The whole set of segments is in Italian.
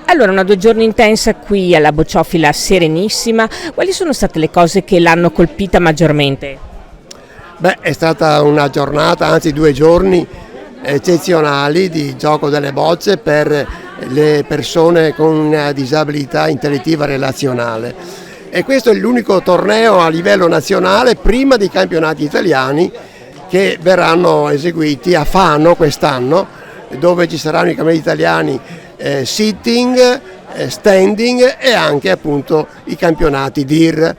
Allora, una 2 giorni intensa qui alla Bocciofila Serenissima. Quali sono state le cose che l'hanno colpita maggiormente? Beh, è stata una giornata, anzi 2 giorni eccezionali di gioco delle bocce per le persone con una disabilità intellettiva relazionale. E questo è l'unico torneo a livello nazionale prima dei campionati italiani che verranno eseguiti a Fano quest'anno, dove ci saranno i campionati italiani sitting, standing e anche appunto i campionati DIR.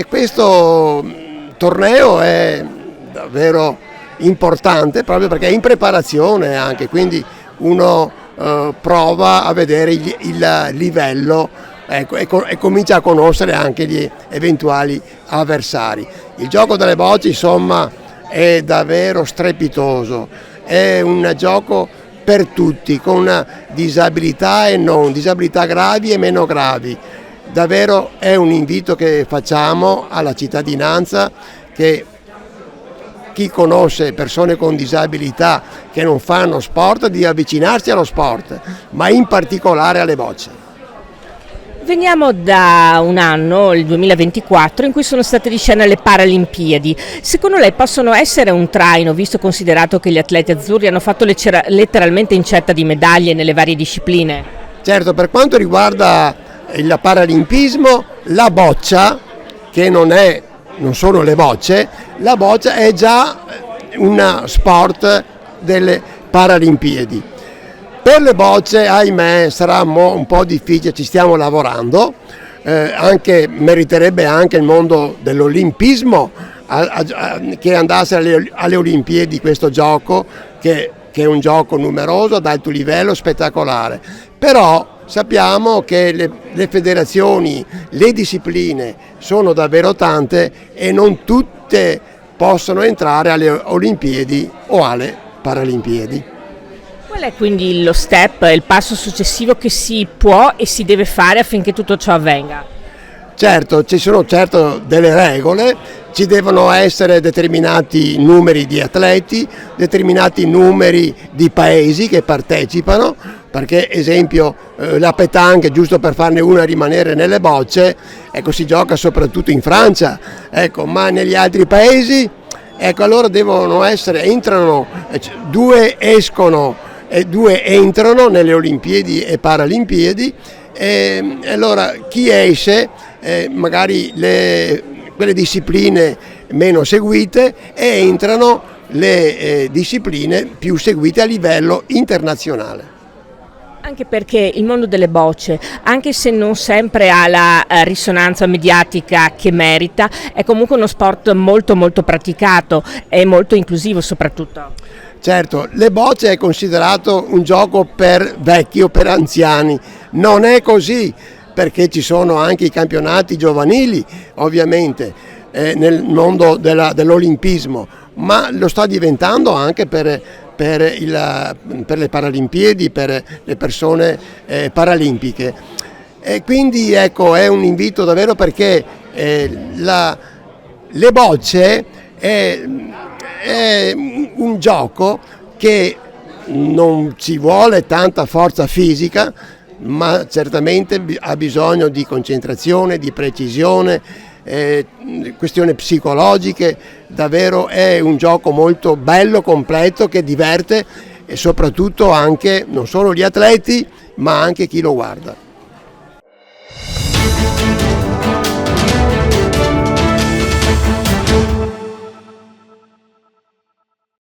Questo torneo è davvero importante proprio perché è in preparazione anche, quindi uno prova a vedere il livello, ecco, e comincia a conoscere anche gli eventuali avversari. Il gioco delle bocce insomma è davvero strepitoso, è un gioco per tutti, con disabilità e non, disabilità gravi e meno gravi. Davvero è un invito che facciamo alla cittadinanza, che chi conosce persone con disabilità che non fanno sport di avvicinarsi allo sport, ma in particolare alle bocce. Veniamo da un anno, il 2024, in cui sono state di scena le Paralimpiadi. Secondo lei possono essere un traino, visto considerato che gli atleti azzurri hanno fatto letteralmente incetta di medaglie nelle varie discipline? Certo, per quanto riguarda il paralimpismo, la boccia, che non sono le bocce, la boccia è già un sport delle Paralimpiadi. Per le bocce, ahimè, sarà un po' difficile, ci stiamo lavorando, meriterebbe anche il mondo dell'olimpismo che andasse alle Olimpiadi questo gioco, che è un gioco numeroso, ad alto livello, spettacolare. Però sappiamo che le federazioni, le discipline sono davvero tante e non tutte possono entrare alle Olimpiadi o alle Paralimpiadi. Qual è quindi lo step, il passo successivo che si può e si deve fare affinché tutto ciò avvenga? Certo, ci sono delle regole, ci devono essere determinati numeri di atleti, determinati numeri di paesi che partecipano, perché esempio la pétanque, giusto per farne una rimanere nelle bocce, ecco, si gioca soprattutto in Francia, ecco, ma negli altri paesi, ecco, allora entrano, 2 escono e 2 entrano nelle Olimpiadi e Paralimpiadi, e allora chi esce magari quelle discipline meno seguite, e entrano le discipline più seguite a livello internazionale. Anche perché il mondo delle bocce, anche se non sempre ha la risonanza mediatica che merita, è comunque uno sport molto molto praticato e molto inclusivo soprattutto. Certo, le bocce è considerato un gioco per vecchi o per anziani, non è così, perché ci sono anche i campionati giovanili ovviamente nel mondo dell'olimpismo, ma lo sta diventando anche per le Paralimpiadi, per le persone paralimpiche. E quindi ecco, è un invito davvero, perché le bocce è un gioco che non ci vuole tanta forza fisica, ma certamente ha bisogno di concentrazione, di precisione, questioni psicologiche. Davvero è un gioco molto bello, completo, che diverte, e soprattutto anche non solo gli atleti ma anche chi lo guarda.